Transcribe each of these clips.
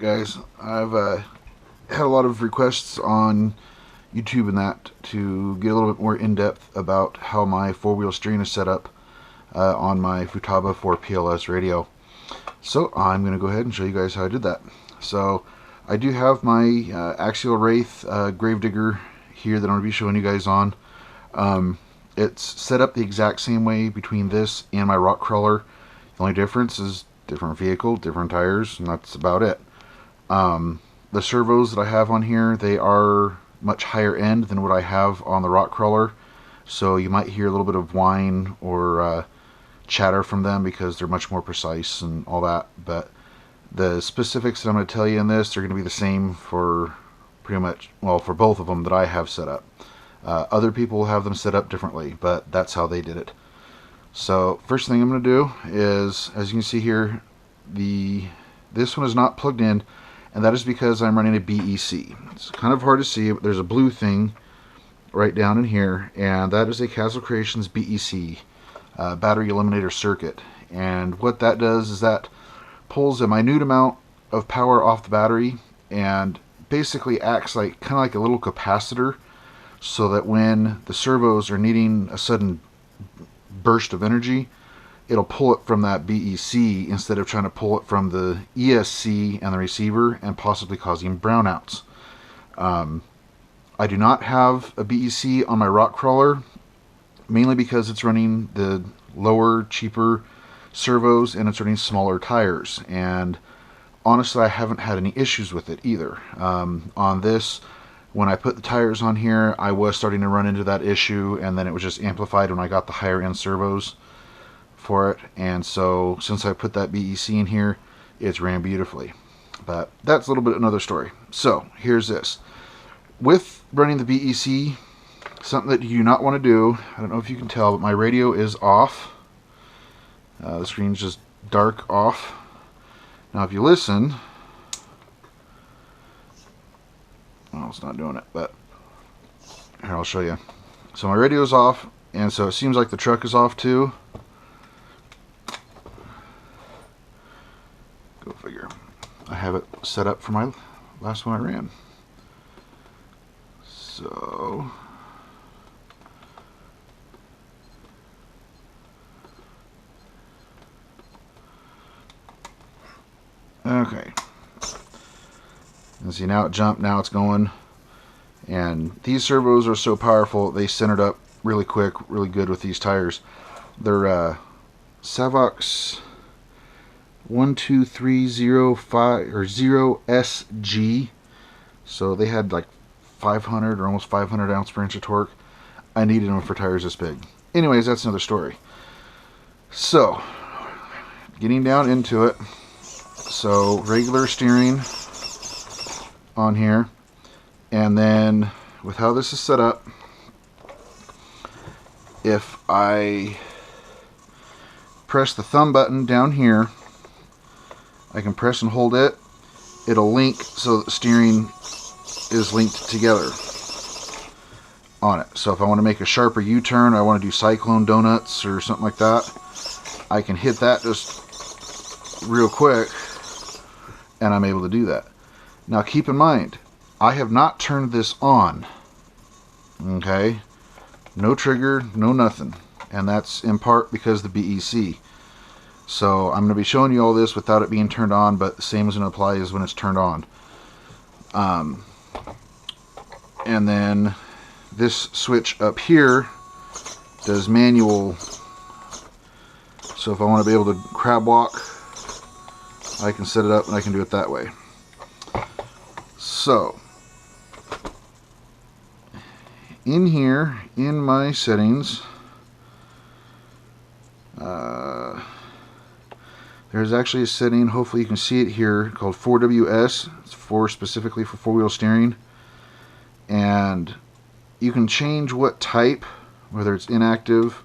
guys, I've had a lot of requests on YouTube and that to get a little bit more in-depth about how my four-wheel steering is set up on my Futaba 4PLS radio. So I'm going to go ahead and show you guys how I did that. So I do have my Axial Wraith Gravedigger here that I'm going to be showing you guys on. It's set up the exact same way between this and my rock crawler. The only difference is different vehicle, different tires, and that's about it. The servos that I have on here, they are much higher end than what I have on the rock crawler, so you might hear a little bit of whine or chatter from them because they're much more precise and all that. But the specifics that I'm going to tell you in this are going to be the same for pretty much, well, for both of them that I have set up. Other people have them set up differently, but that's how they did it. So first thing I'm going to do is, as you can see here, this one is not plugged in, and that is because I'm running a BEC. It's kind of hard to see, but there's a blue thing right down in here, and that is a Castle Creations BEC battery eliminator circuit. And what that does is that pulls a minute amount of power off the battery and basically acts like kind of like a little capacitor, so that when the servos are needing a sudden burst of energy, it'll pull it from that BEC instead of trying to pull it from the ESC and the receiver and possibly causing brownouts. I do not have a BEC on my rock crawler, mainly because it's running the lower, cheaper servos and it's running smaller tires, and honestly I haven't had any issues with it either. On this, when I put the tires on here, I was starting to run into that issue, and then it was just amplified when I got the higher end servos for it. And so since I put that BEC in here, it's ran beautifully. But that's a little bit another story. So here's this. With running the BEC, something that you do not want to do, I don't know if you can tell, but my radio is off. The screen's just dark off. Now if you listen, well, it's not doing it, but here, I'll show you. So my radio is off, and so it seems like the truck is off too. Go figure. I have it set up for my last one I ran. So okay. And see, now it jumped, now it's going. And these servos are so powerful, they centered up really quick, really good with these tires. They're Savox 12305 or 0SG. So they had like 500 or almost 500 ounce per inch of torque. I needed them for tires this big. Anyways, that's another story. So, getting down into it. So, regular steering on here, and then with how this is set up, if I press the thumb button down here, I can press and hold it, it'll link so that the steering is linked together on it. So if I want to make a sharper U-turn, I want to do cyclone donuts or something like that, I can hit that just real quick and I'm able to do that. Now keep in mind, I have not turned this on. Okay? No trigger, no nothing. And that's in part because of the BEC. So I'm going to be showing you all this without it being turned on, but the same is going to apply as when it's turned on. And then this switch up here does manual. So if I want to be able to crab walk, I can set it up and I can do it that way. So, in here, in my settings, there's actually a setting, hopefully you can see it here, called 4WS. It's specifically for four-wheel steering. And you can change what type, whether it's inactive.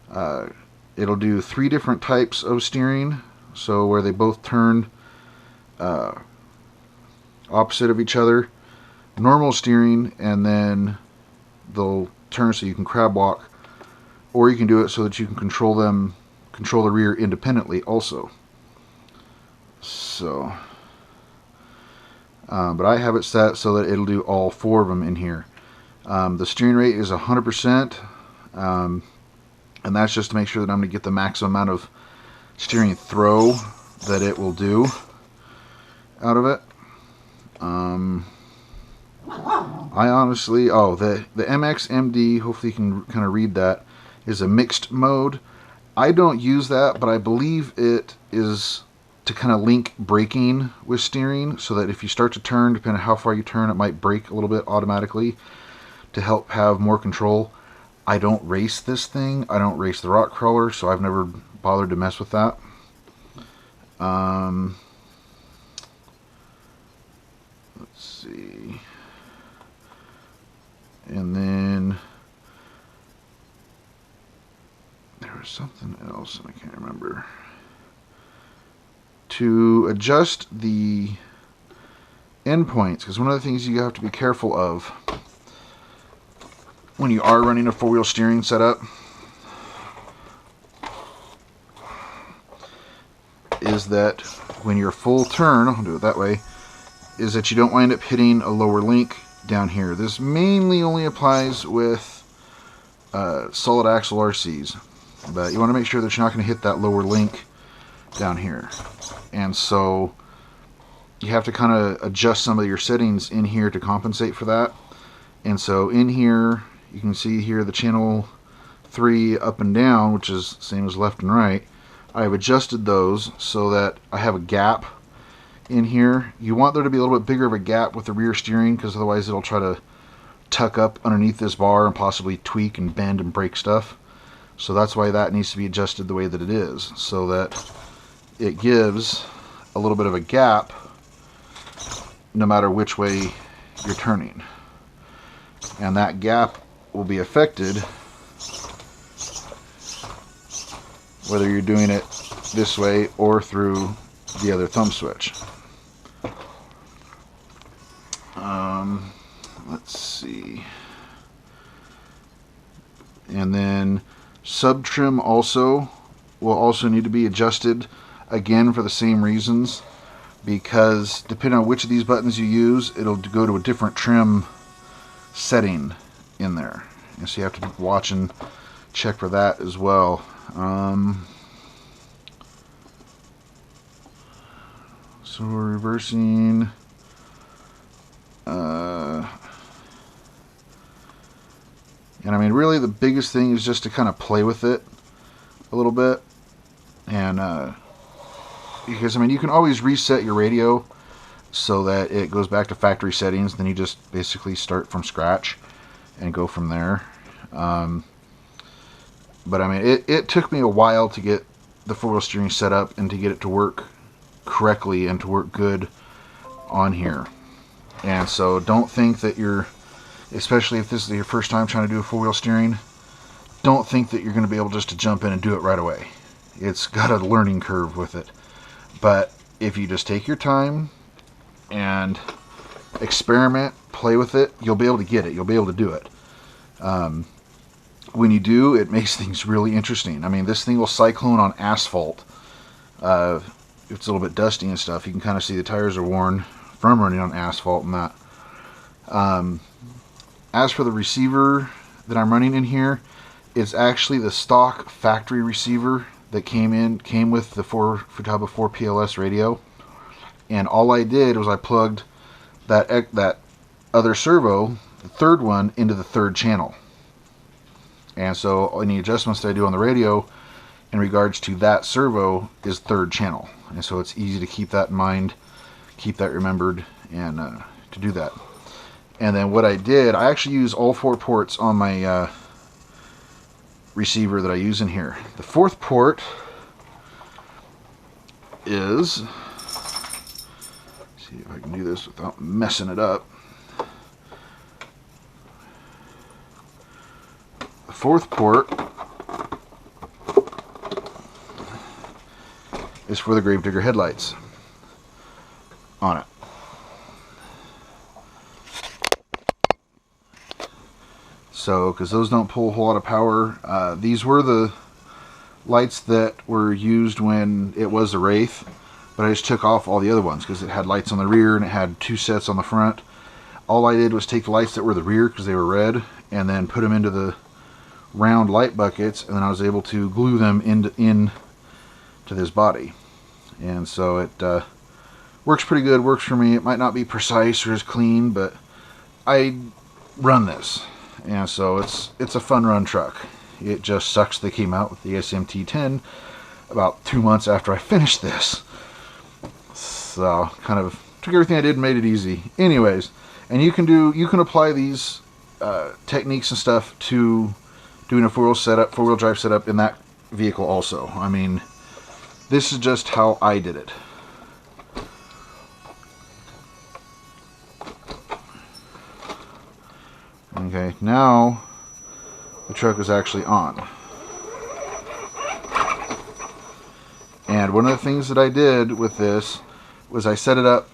It'll do 3 different types of steering, so where they both turn opposite of each other. Normal steering, and then they'll turn so you can crab walk, or you can do it so that you can control the rear independently also. So but I have it set so that it'll do all 4 of them in here. The steering rate is 100%, and that's just to make sure that I'm going to get the maximum amount of steering throw that it will do out of it. I honestly, the MXMD, hopefully you can kind of read that, is a mixed mode. I don't use that, but I believe it is to kind of link braking with steering, so that if you start to turn, depending on how far you turn, it might brake a little bit automatically to help have more control. I don't race this thing. I don't race the rock crawler, so I've never bothered to mess with that. Let's see. And then there was something else, and I can't remember. To adjust the endpoints, because one of the things you have to be careful of when you are running a 4-wheel steering setup is that when you're full turn, I'll do it that way, is that you don't wind up hitting a lower link down here. This mainly only applies with solid axle RCs, but you want to make sure that you're not going to hit that lower link down here. And so you have to kind of adjust some of your settings in here to compensate for that. And so in here, you can see here the channel 3 up and down, which is the same as left and right. I have adjusted those so that I have a gap in here. You want there to be a little bit bigger of a gap with the rear steering, because otherwise it'll try to tuck up underneath this bar and possibly tweak and bend and break stuff. So that's why that needs to be adjusted the way that it is, so that it gives a little bit of a gap no matter which way you're turning. And that gap will be affected whether you're doing it this way or through the other thumb switch. Let's see. And then sub trim also will also need to be adjusted, again for the same reasons, because depending on which of these buttons you use, it'll go to a different trim setting in there, and so you have to watch and check for that as well. So we're reversing. And I mean, really the biggest thing is just to kind of play with it a little bit. And because I mean, you can always reset your radio so that it goes back to factory settings. Then you just basically start from scratch and go from there. But I mean, it took me a while to get the 4-wheel steering set up and to get it to work correctly and to work good on here. And so don't think that you're, especially if this is your first time trying to do a 4-wheel steering, don't think that you're going to be able just to jump in and do it right away. It's got a learning curve with it. But if you just take your time and experiment, play with it, you'll be able to get it. You'll be able to do it. When you do, it makes things really interesting. I mean, this thing will cyclone on asphalt. If it's a little bit dusty and stuff, you can kind of see the tires are worn from running on asphalt and that. As for the receiver that I'm running in here, it's actually the stock factory receiver that came with the Futaba 4 PLS radio. And all I did was I plugged that other servo, the third one, into the third channel. And so any adjustments that I do on the radio in regards to that servo is third channel. And so it's easy to keep that in mind, keep that remembered, and to do that. And then what I did, I actually use all 4 ports on my receiver that I use in here. The 4th port is, see if I can do this without messing it up. The 4th port is for the Gravedigger headlights on it. So, because those don't pull a whole lot of power, these were the lights that were used when it was a Wraith. but I just took off all the other ones because it had lights on the rear and it had 2 sets on the front. All I did was take the lights that were the rear because they were red and then put them into the round light buckets, and then I was able to glue them into this body. And so it works pretty good, works for me. It might not be precise or as clean, but I run this, and so it's a fun run truck. It just sucks they came out with the SMT10 about 2 months after I finished this. So kind of took everything I did and made it easy. Anyways, and you can apply these techniques and stuff to doing a four-wheel drive setup in that vehicle also. I mean, this is just how I did it. Okay, now the truck is actually on. And one of the things that I did with this was I set it up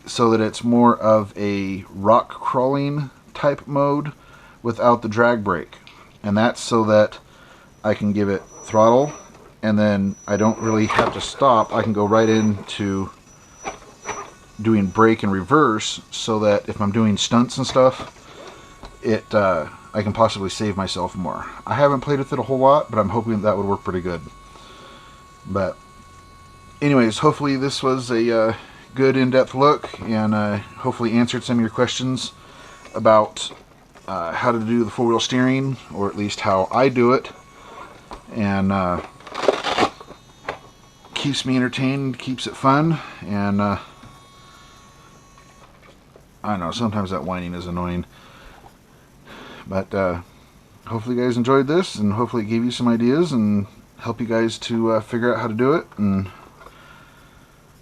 so that it's more of a rock crawling type mode without the drag brake. And that's so that I can give it throttle, and then I don't really have to stop. I can go right into doing brake and reverse, so that if I'm doing stunts and stuff, I can possibly save myself more. I haven't played with it a whole lot, but I'm hoping that would work pretty good. But anyways, hopefully this was a good in-depth look, and hopefully answered some of your questions about how to do the four-wheel steering, or at least how I do it, and keeps me entertained, keeps it fun, and I don't know, sometimes that whining is annoying. But hopefully you guys enjoyed this, and hopefully it gave you some ideas and help you guys to figure out how to do it and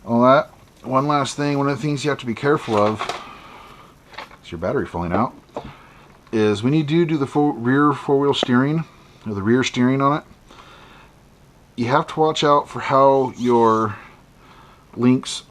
all that. One last thing, one of the things you have to be careful of is your battery falling out, is when you do the rear four-wheel steering, or the rear steering on it, you have to watch out for how your links